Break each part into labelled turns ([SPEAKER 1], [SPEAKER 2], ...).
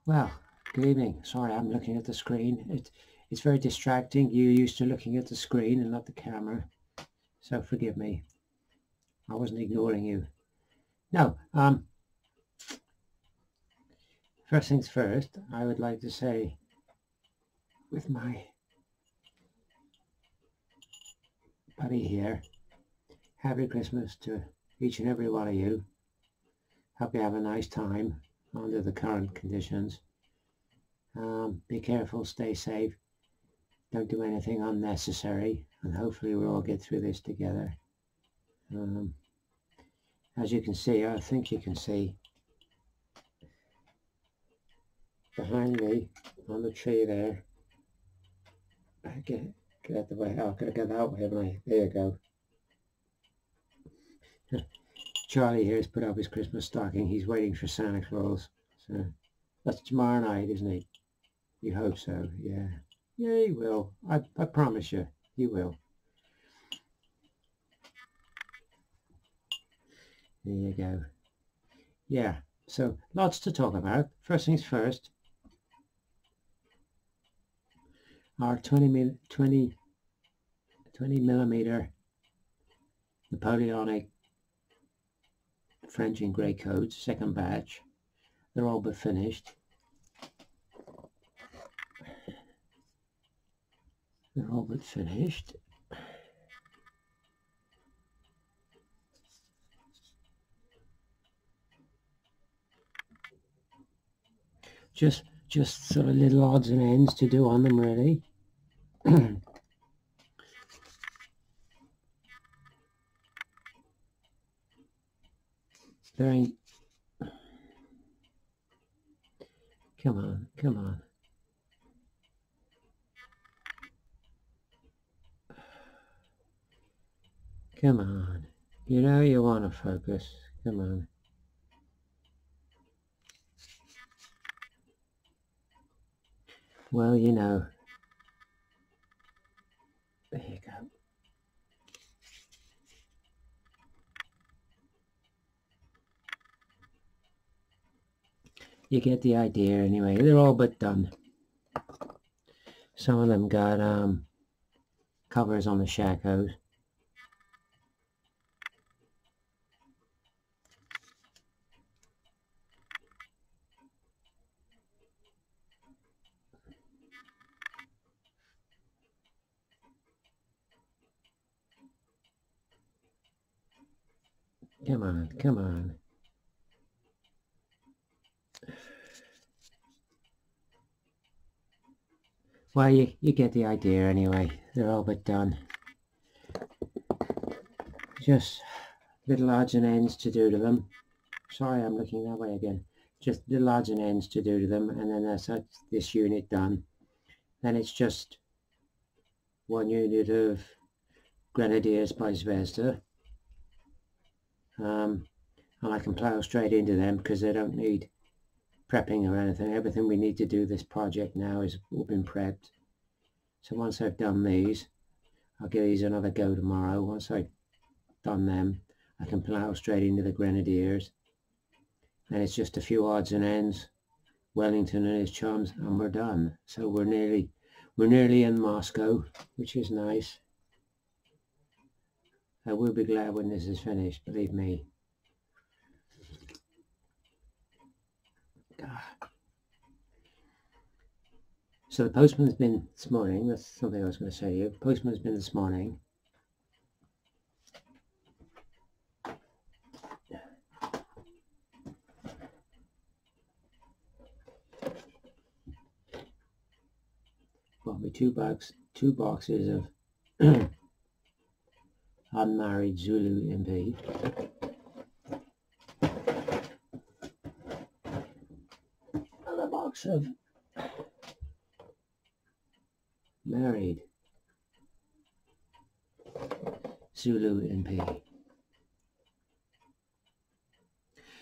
[SPEAKER 1] Well, good evening. Sorry, I'm looking at the screen. It's very distracting. You're used to looking at the screen and not the camera, so forgive me. I wasn't ignoring you. No, first things first, I would like to say, with my buddy here, Happy Christmas to each and every one of you. Hope you have a nice time under the current conditions. Be careful, stay safe, don't do anything unnecessary, and hopefully we'll all get through this together. As you can see, I think you can see behind me on the tree there. Get out the way. Oh, I've got to go that way, haven't I? There you go. Charlie here has put up his Christmas stocking. He's waiting for Santa Claus. So that's tomorrow night, isn't it? You hope so, yeah. Yeah, he will. I promise you, he will. There you go. Yeah, so lots to talk about. First things first, our 20 millimeter Napoleonic French and grey coats, second batch. They're all but finished. They're all but finished. Just sort of little odds and ends to do on them, really. There ain't. Come on, come on. Come on. You know you want to focus. Come on. Well, you know. There you go. You get the idea anyway. They're all but done. Some of them got covers on the shakos. Come on, come on. Well, you get the idea anyway. They're all but done. Just little odds and ends to do to them. Sorry, I'm looking that way again. Just little odds and ends to do to them, and then that's this unit done. Then it's just one unit of Grenadiers by Zvezda. And I can plow straight into them because they don't need prepping or anything. Everything we need to do this project now is all been prepped. So once I've done these, I'll give these another go tomorrow. Once I've done them, I can plow straight into the Grenadiers. And it's just a few odds and ends, Wellington and his chums, and we're done. So we're nearly in Moscow, which is nice. I will be glad when this is finished, believe me. So the postman's been this morning. That's something I was going to say to you. The postman's been this morning. Bought me two boxes of unmarried Zulu MP. And a box of married Zulu MP.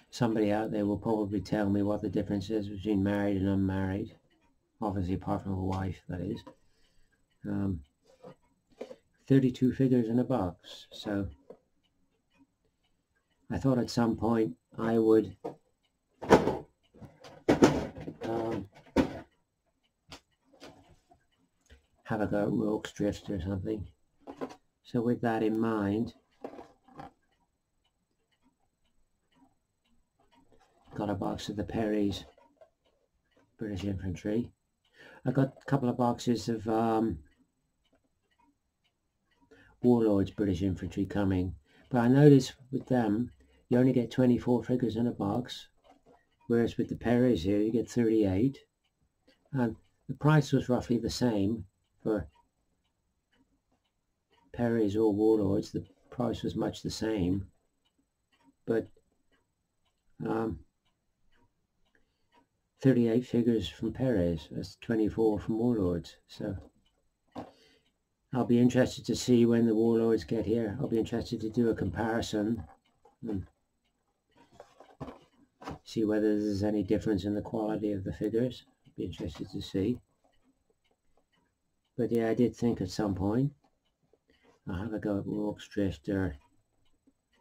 [SPEAKER 1] Somebody out there will probably tell me what the difference is between married and unmarried. Obviously, apart from a wife, that is. 32 figures in a box. So I thought at some point I would have a go at Rorke's Drift or something. So with that in mind, got a box of the Perry's British Infantry. I got a couple of boxes of Warlord's British Infantry coming, but I noticed with them you only get 24 figures in a box, whereas with the Perry's here you get 38, and the price was roughly the same for Perry's or Warlords. The price was much the same, but 38 figures from Perry's, that's 24 from Warlords. So I'll be interested to see when the Warlords get here. I'll be interested to do a comparison and see whether there's any difference in the quality of the figures. I'll be interested to see. But yeah, I did think at some point I'll have a go at Rorke's Drift or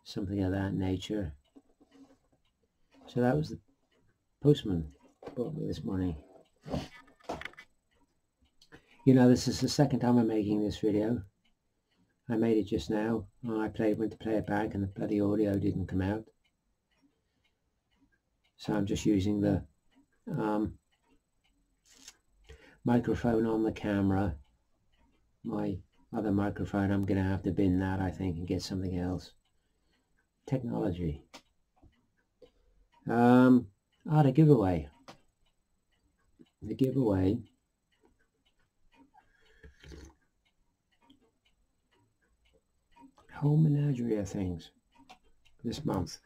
[SPEAKER 1] something of that nature. So that was the postman brought me this morning. You know, this is the second time I'm making this video. I made it just now. I went to play it back and the bloody audio didn't come out. So I'm just using the microphone on the camera. My other microphone, I'm going to have to bin that, I think, and get something else. Technology. The giveaway. The giveaway. Whole menagerie of things this month.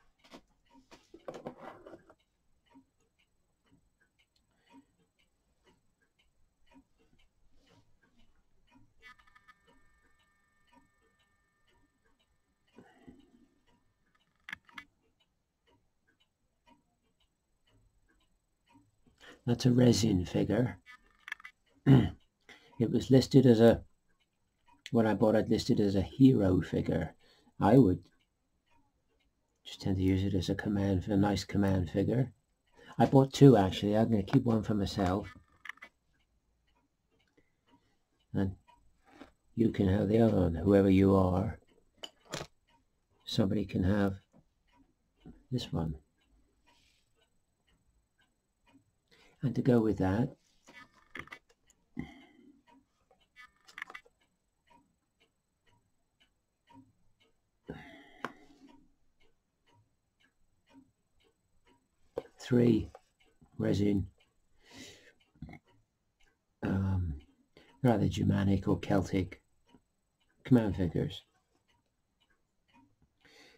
[SPEAKER 1] That's a resin figure. It was listed as a, when I bought it, listed as a hero figure. I would just tend to use it as a nice command figure. I bought two actually. I'm going to keep one for myself, and you can have the other one, whoever you are. Somebody can have this one. And to go with that, three resin, rather Germanic or Celtic command figures.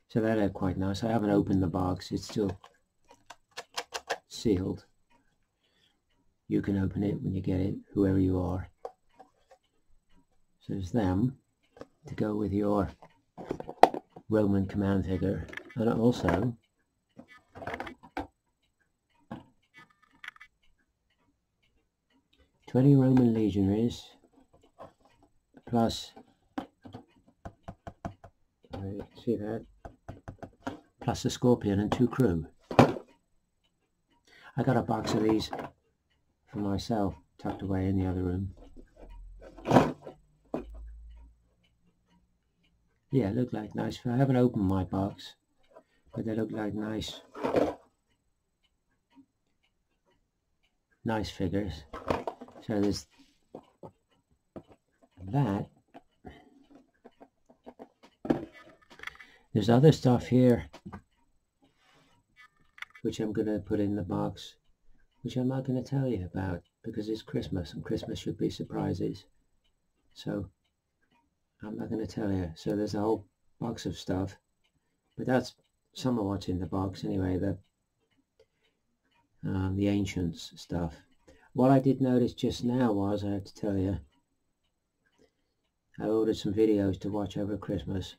[SPEAKER 1] So that are quite nice. I haven't opened the box, it's still sealed. You can open it when you get it, whoever you are. So there's them to go with your Roman command figure, and also $20 Roman legionaries plus, see that, plus a scorpion and 2 crew. I got a box of these for myself tucked away in the other room. Yeah, look like nice. I haven't opened my box, but they look like nice figures. So there's that. There's other stuff here which I'm going to put in the box, which I'm not going to tell you about because it's Christmas and Christmas should be surprises. So I'm not going to tell you. So there's a whole box of stuff, but that's some of what's in the box anyway. The ancients stuff. What I did notice just now was, I have to tell you, I ordered some videos to watch over Christmas.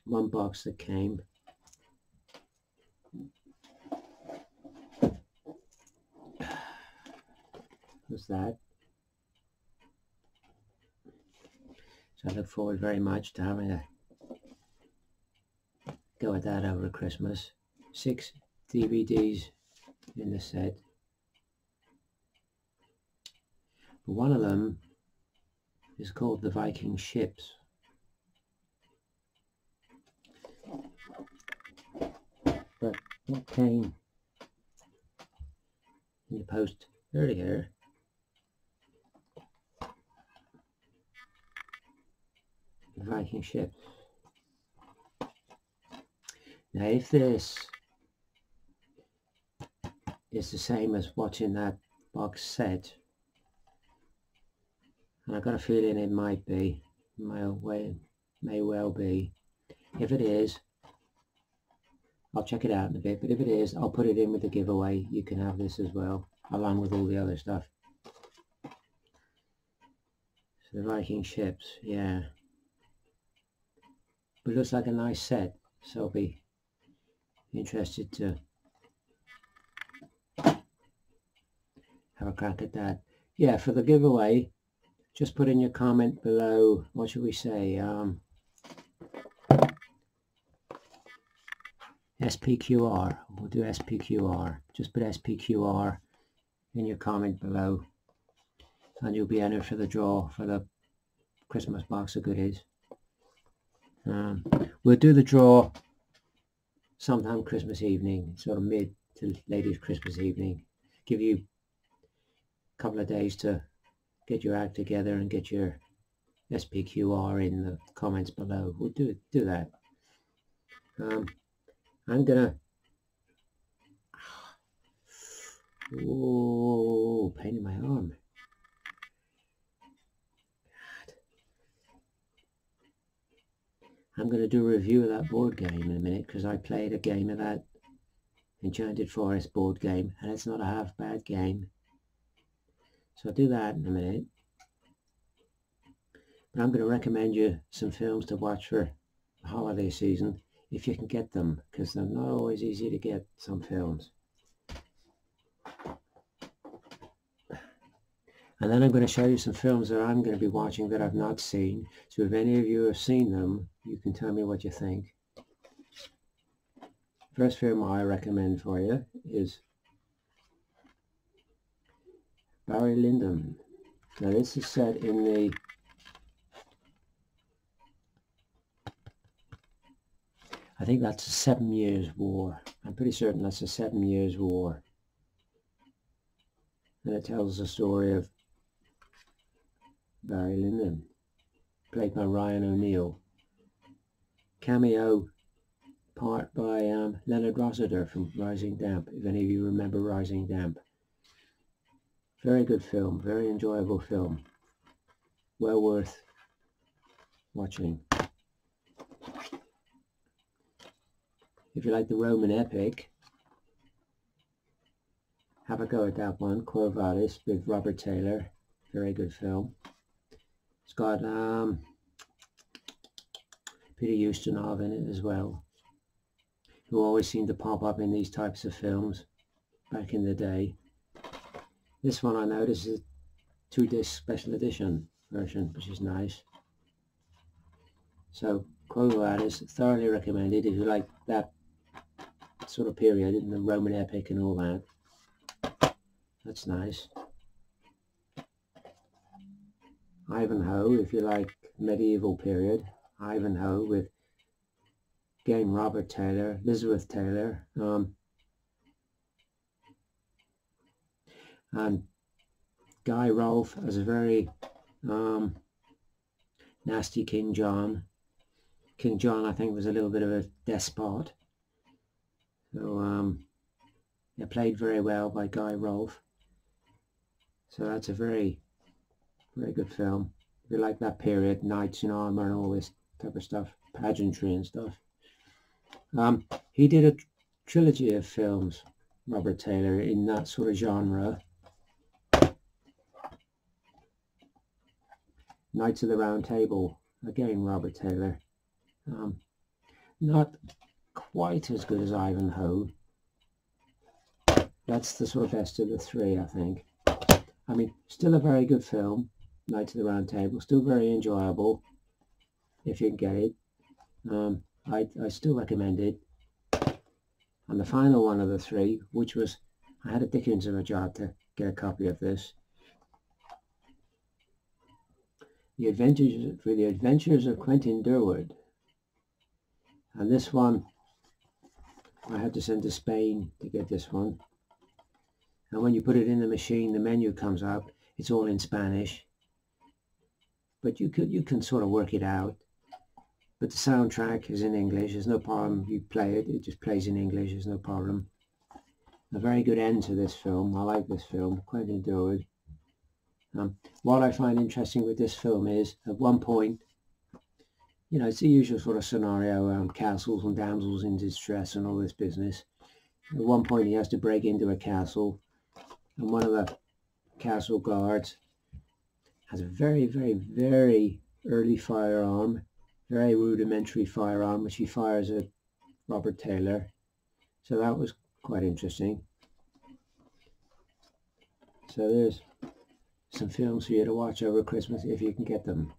[SPEAKER 1] One box that came was that. So I look forward very much to having a go at that over Christmas. 6 DVDs in the set. But one of them is called the Viking Ships. But what came in the post earlier the Viking Ships. Now if this is the same as what's in that box set, and I've got a feeling it might be, may well be. If it is, I'll check it out in a bit, but if it is, I'll put it in with the giveaway. You can have this as well, along with all the other stuff. So the Viking Ships, yeah. But it looks like a nice set, so I'll be interested to have a crack at that. Yeah, for the giveaway, just put in your comment below, what should we say, SPQR. We'll do SPQR. Just put SPQR in your comment below and you'll be entered for the draw for the Christmas box of goodies. We'll do the draw sometime Christmas evening, sort of mid to latest Christmas evening. Give you a couple of days to get your act together and get your SPQR in the comments below. We'll do that. I'm gonna, oh, pain in my arm. God. I'm gonna do a review of that board game in a minute, because I played a game of that Enchanted Forest board game, and it's not a half bad game. So I'll do that in a minute. But I'm going to recommend you some films to watch for the holiday season, if you can get them, because they're not always easy to get, some films. And then I'm going to show you some films that I'm going to be watching that I've not seen. So if any of you have seen them, you can tell me what you think. First film I recommend for you is Lyndon. Now this is set in the I think that's a 7 Years' War. I'm pretty certain that's a 7 Years' War. And it tells the story of Lyndon, played by Ryan O'Neill. Cameo part by Leonard Rossiter from Rising Damp, if any of you remember Rising Damp. Very good film, very enjoyable film. Well worth watching. If you like the Roman epic, have a go at that one, Quo Vadis, with Robert Taylor. Very good film. It's got Peter Ustinov in it as well, who always seemed to pop up in these types of films back in the day. This one I noticed is a 2-disc special edition version, which is nice. So Quo Vadis, thoroughly recommended if you like that sort of period in the Roman epic and all that. That's nice. Ivanhoe, if you like medieval period. Ivanhoe with, again, Robert Taylor, Elizabeth Taylor, and Guy Rolfe as a very nasty King John. King John, I think, was a little bit of a despot. So it played very well by Guy Rolfe. So that's a very, very good film. If you like that period, knights in armor and all this type of stuff, pageantry and stuff. He did a trilogy of films, Robert Taylor, in that sort of genre. Knights of the Round Table, again Robert Taylor. Not quite as good as Ivanhoe. That's the sort of best of the three, I think. I mean, still a very good film, Knights of the Round Table, still very enjoyable if you can get it. I still recommend it. And the final one of the three, which was, I had a dickens of a job to get a copy of this. the adventures of Quentin Derwood. And this one I had to send to Spain to get this one. And when you put it in the machine, the menu comes up. It's all in Spanish, but you can sort of work it out. But the soundtrack is in English. There's no problem. You play it, it just plays in English. There's no problem. A very good end to this film. I like this film, Quentin Derwood. What I find interesting with this film is, at one point, you know, it's the usual sort of scenario around castles and damsels in distress and all this business. At one point he has to break into a castle, and one of the castle guards has a very, very, very early firearm, very rudimentary firearm, which he fires at Robert Taylor. So that was quite interesting. So there's some films for you to watch over Christmas if you can get them.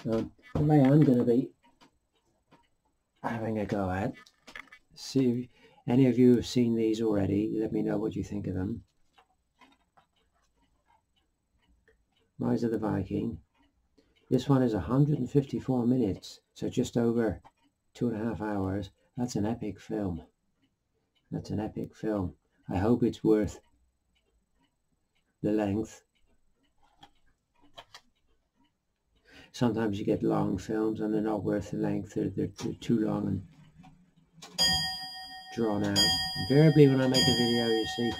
[SPEAKER 1] What I am going to be having a go at, see if any of you have seen these already. Let me know what you think of them. Rise of the Viking. This one is 154 minutes, so just over 2.5 hours. That's an epic film. That's an epic film. I hope it's worth the length. Sometimes you get long films and they're not worth the length. They're too long and drawn out. Invariably when I make a video, you see,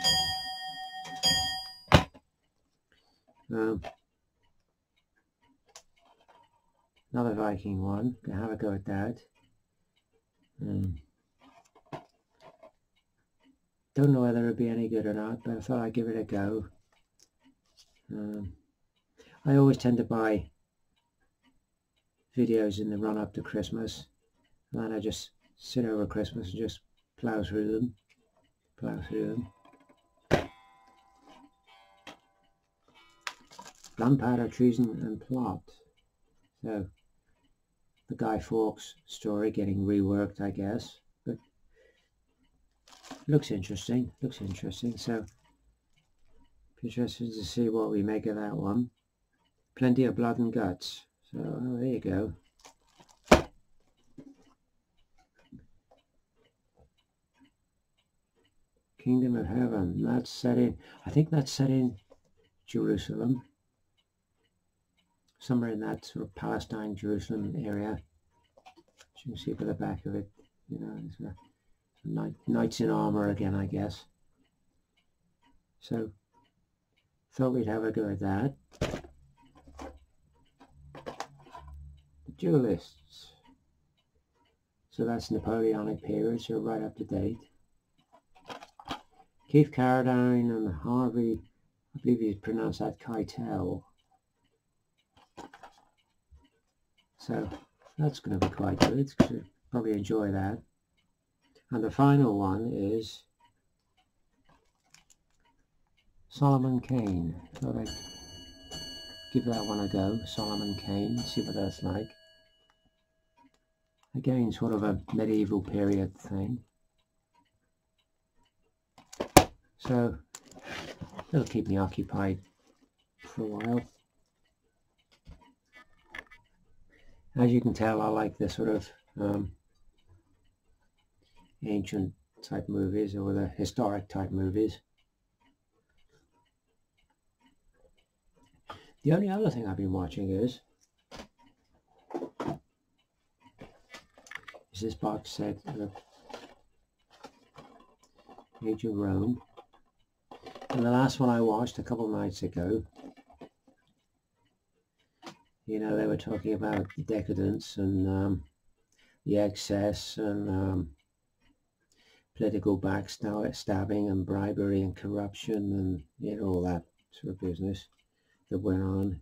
[SPEAKER 1] another Viking one. Gonna have a go at that. Don't know whether it'll be any good or not, but I thought I'd give it a go. I always tend to buy videos in the run up to Christmas, and then I just sit over Christmas and just plow through them. Gunpowder, Treason and Plot. So the Guy Fawkes story getting reworked, I guess, but looks interesting. So interested to see what we make of that one. Plenty of blood and guts. So there you go. Kingdom of Heaven. That's set in, I think that's set in Jerusalem. Somewhere in that sort of Palestine, Jerusalem area. As you can see by the back of it, you know, it's knights in armor again, I guess. So thought we'd have a go at that. The Duelists. So that's Napoleonic period, so right up to date. Keith Carradine and Harvey, I believe you pronounce that Keitel. So that's going to be quite good. You'll probably enjoy that. And the final one is Solomon Kane. Thought I'd give that one a go. Solomon Kane, see what that's like. Again, sort of a medieval period thing. So it'll keep me occupied for a while. As you can tell, I like the sort of ancient type movies or the historic type movies. The only other thing I've been watching is this box set of Age of Rome. And the last one I watched a couple of nights ago, you know, they were talking about decadence and the excess and political backstabbing and bribery and corruption and, you know, all that sort of business that went on.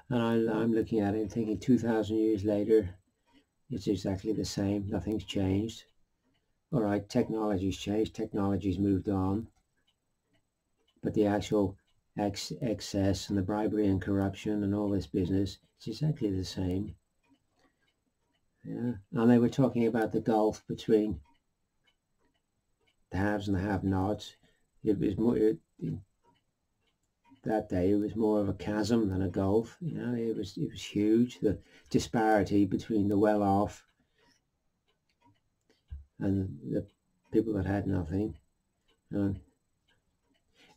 [SPEAKER 1] And I'm looking at it and thinking 2,000 years later, it's exactly the same. Nothing's changed. All right, technology's changed. Technology's moved on. But the actual excess and the bribery and corruption and all this business, it's exactly the same. Yeah. And they were talking about the gulf between the haves and the have-nots. It was more, that day, it was more of a chasm than a gulf. You know, it was huge, the disparity between the well-off and the people that had nothing.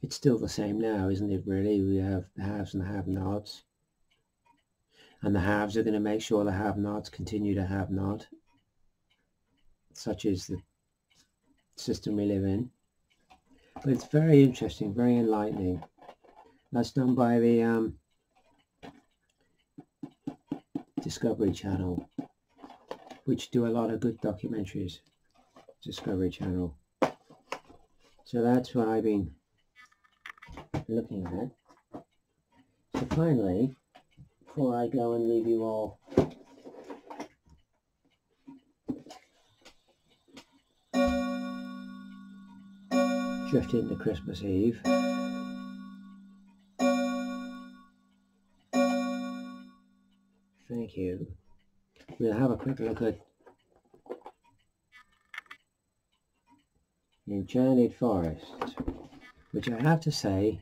[SPEAKER 1] It's still the same now, isn't it, really? We have the haves and the have-nots. And the haves are going to make sure the have-nots continue to have not. Such is the system we live in. But it's very interesting, very enlightening. That's done by the Discovery Channel, which do a lot of good documentaries. Discovery Channel. So that's what I've been looking at. So finally, before I go and leave you all drift into Christmas Eve, thank you. We'll have a quick look at the Enchanted Forest, which I have to say,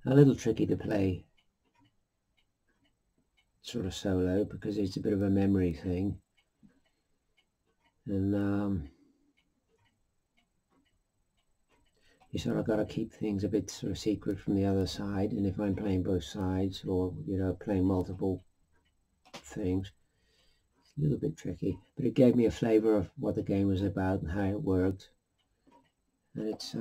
[SPEAKER 1] a little tricky to play sort of solo, because it's a bit of a memory thing, and you sort of got to keep things a bit sort of secret from the other side. And if I'm playing both sides, or you know, playing multiple things, it's a little bit tricky, but it gave me a flavor of what the game was about and how it worked. And it's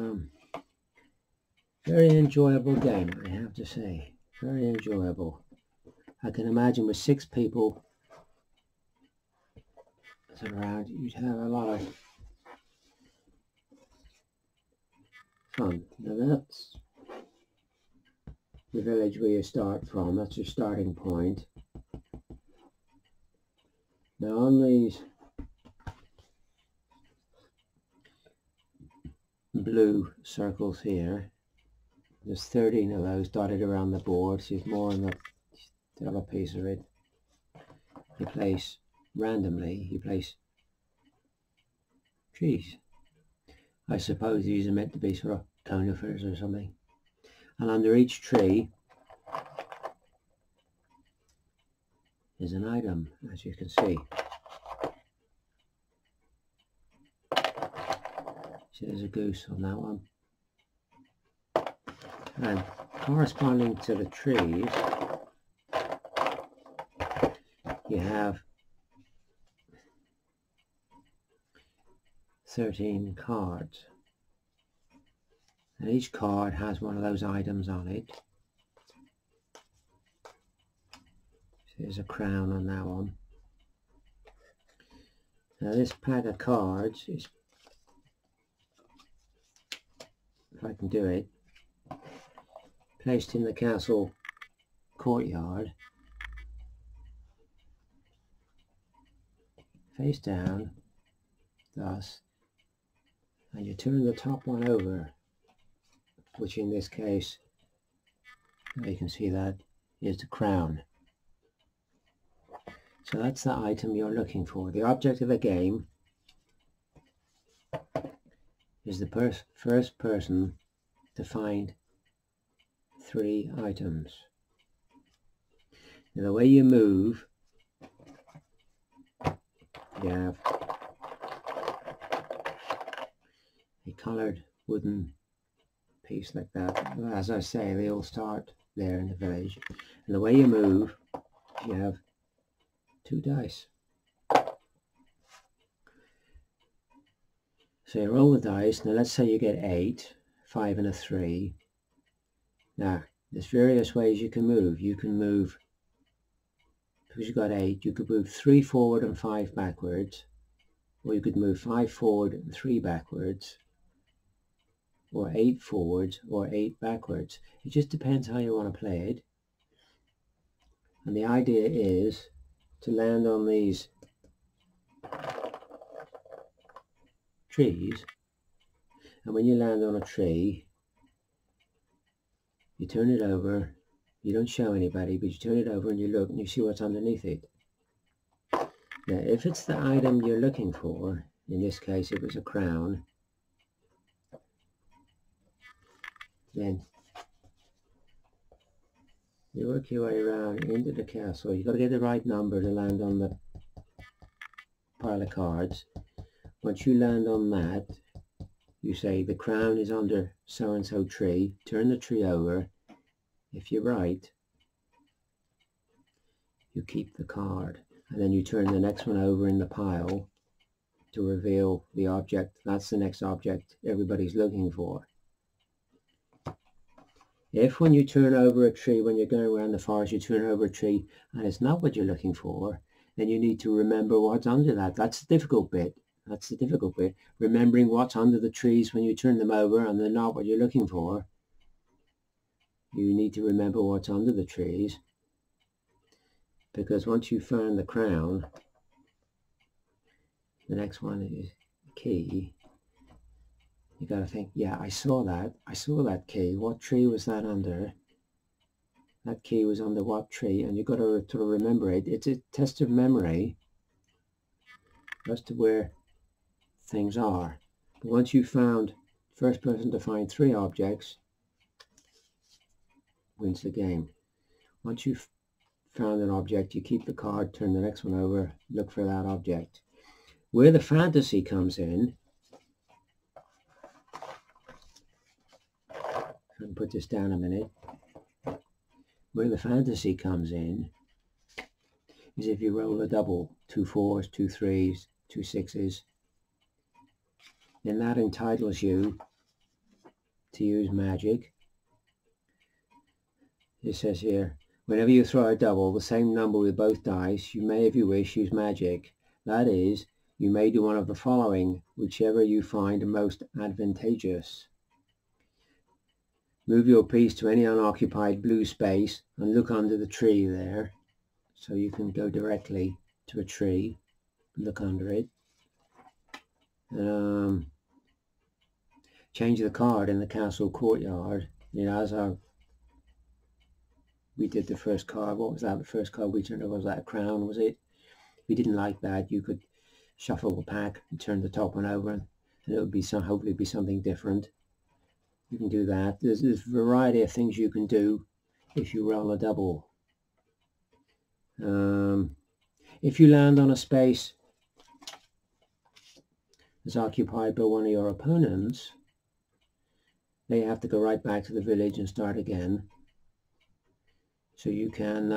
[SPEAKER 1] very enjoyable game, I have to say. Very enjoyable. I can imagine with 6 people around, you'd have a lot of fun. Now that's the village where you start from. That's your starting point. Now on these blue circles here, there's 13 of those dotted around the board. So there's more on the other piece of it. You place randomly, you place trees. I suppose these are meant to be sort of conifers or something. And under each tree is an item, as you can see. So there's a goose on that one. And corresponding to the trees, you have 13 cards. And each card has one of those items on it. So there's a crown on that one. Now this pack of cards is, if I can do it, placed in the castle courtyard, face down, thus, and you turn the top one over, which in this case, you can see that is the crown. So that's the item you're looking for. The object of the game is the first person to find 3 items. Now the way you move, you have a coloured wooden piece like that. As I say, they all start there in the village. And the way you move, you have 2 dice. So you roll the dice. Now let's say you get 8, 5 and a 3. Now there's various ways you can move. You can move, because you've got 8, you could move 3 forward and 5 backwards, or you could move 5 forward and 3 backwards, or 8 forwards or 8 backwards. It just depends how you want to play it. And the idea is to land on these trees, and when you land on a tree, you turn it over. You don't show anybody, but you turn it over and you look and you see what's underneath it. Now if it's the item you're looking for, in this case it was a crown, Then you work your way around into the castle. You've got to get the right number to land on the pile of cards. Once you land on that, you say the crown is under so-and-so tree. Turn the tree over. If you're right, you keep the card. And then you turn the next one over in the pile to reveal the object. That's the next object everybody's looking for. If when you turn over a tree, when you're going around the forest, you turn over a tree and it's not what you're looking for, then you need to remember what's under that. That's the difficult bit. That's the difficult bit. Remembering what's under the trees when you turn them over and they're not what you're looking for. You need to remember what's under the trees. Because once you've found the crown, the next one is key. You got to think, yeah, I saw that key. What tree was that under? That key was under what tree? And you've got to sort of remember it. It's a test of memory as to where things are. But once you've found, first person to find 3 objects wins the game. Once you've found an object, you keep the card, turn the next one over, look for that object. Where the fantasy comes in, I can put this down a minute. Where the fantasy comes in is if you roll a double, 2 4s, 2 3s, 2 6s, then that entitles you to use magic. It says here, whenever you throw a double, the same number with both dice, you may, if you wish, use magic. That is, you may do one of the following, whichever you find most advantageous. Move your piece to any unoccupied blue space and look under the tree there. So you can go directly to a tree, look under it. Change the card in the castle courtyard. You know, as we did the first card. What was that? The first card we turned over, was that a crown, was it? If you didn't like that, you could shuffle the pack and turn the top one over, and it would be hopefully be something different. You can do that. There's a variety of things you can do if you roll a double. If you land on a space that's occupied by one of your opponents, they have to go right back to the village and start again. So you can,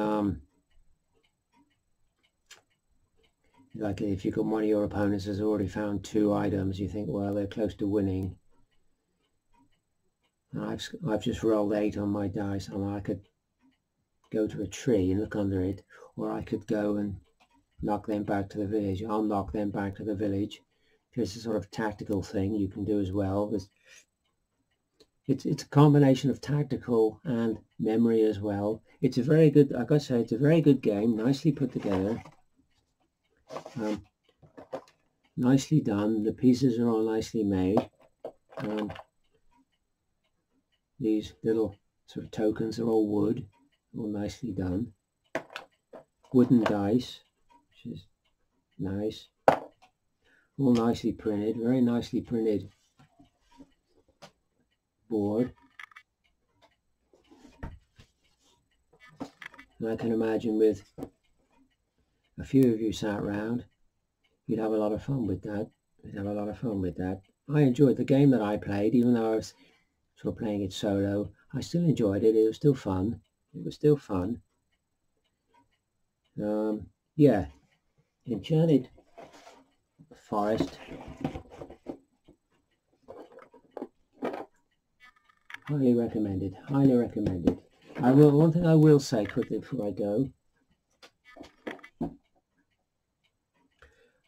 [SPEAKER 1] like if you've got one of your opponents has already found 2 items, you think, well, they're close to winning. And I've just rolled 8 on my dice, and I could go to a tree and look under it, or I could go and knock them back to the village. I'll knock them back to the village. It's a sort of tactical thing you can do as well. It's a combination of tactical and memory as well. It's a very good, like I say, it's a very good game, nicely put together, nicely done. The pieces are all nicely made. These little sort of tokens are all wood, all nicely done. Wooden dice, which is nice. All nicely printed, very nicely printed board. And I can imagine with a few of you sat around, you'd have a lot of fun with that. I enjoyed the game that I played, even though I was sort of playing it solo. I still enjoyed it. It was still fun. Yeah, Enchanted Forest. Highly recommended. One thing I will say quickly before I go.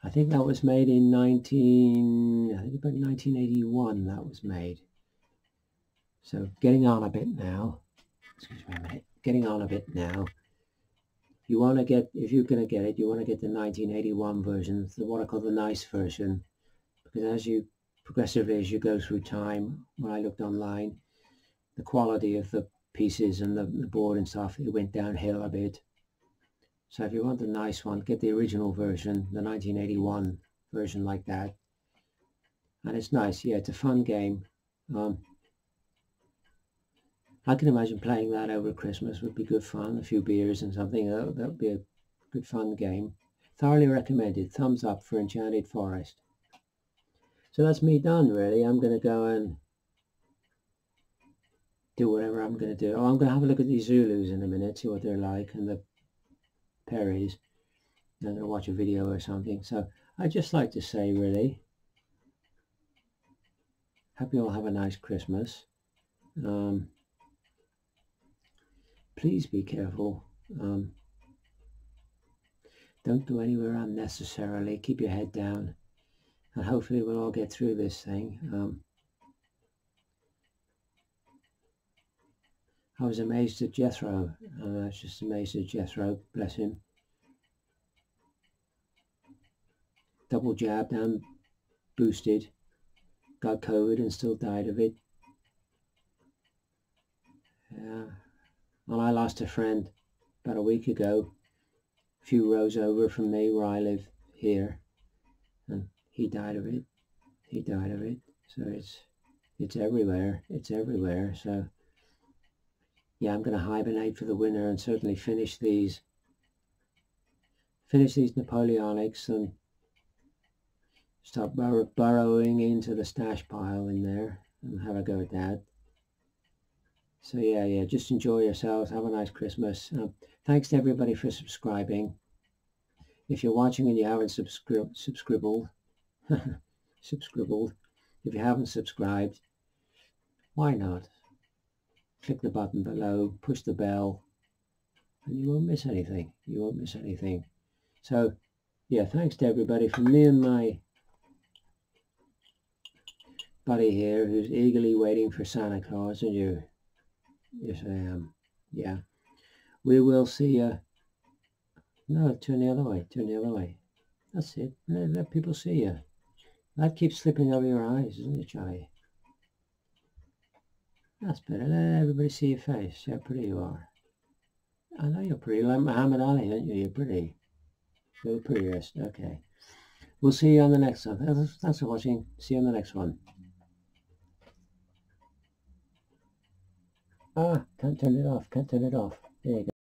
[SPEAKER 1] I think that was made in about 1981 that was made. So getting on a bit now. Excuse me a minute. Getting on a bit now. If you're going to get it, you want to get the 1981 version, what I call the nice version, because progressively as you go through time, when I looked online, the quality of the pieces and the board and stuff, it went downhill a bit. So if you want the nice one, get the original version, the 1981 version like that. And it's nice, yeah, it's a fun game. I can imagine playing that over Christmas would be good fun. A few beers and something. That would be a good fun game. Thoroughly recommended. Thumbs up for Enchanted Forest. So that's me done, really. I'm going to go and do whatever I'm going to do. Oh, I'm going to have a look at these Zulus in a minute, see what they're like, and the Perries. I'm going to watch a video or something. So I'd just like to say, really, hope you all have a nice Christmas. Please be careful. Don't go anywhere unnecessarily. Keep your head down. And hopefully we'll all get through this thing. I was amazed at Jethro. I was just amazed at Jethro, bless him. Double jabbed and boosted. Got COVID and still died of it. Yeah. Well, I lost a friend about a week ago, a few rows over from me where I live here. And he died of it. He died of it. So it's everywhere. It's everywhere. So yeah, I'm going to hibernate for the winter and certainly finish these Napoleonics and start burrowing into the stash pile in there and have a go at that. So yeah, just enjoy yourselves. Have a nice Christmas. Thanks to everybody for subscribing. If you're watching and you haven't subscribbled, if you haven't subscribed, why not? Click the button below, push the bell, and you won't miss anything. You won't miss anything. So, yeah, thanks to everybody from me and my buddy here who's eagerly waiting for Santa Claus, and you. Yes, I am. Yeah. We will see you. No, turn the other way. Turn the other way. That's it. Let people see you. That keeps slipping over your eyes, isn't it, Charlie? That's better. Let everybody see your face. See how pretty you are. I know you're pretty. Like Muhammad Ali, aren't you? You're pretty. You're the prettiest. Okay. We'll see you on the next one. Thanks for watching. See you on the next one. Can't turn it off. Can't turn it off. There you go.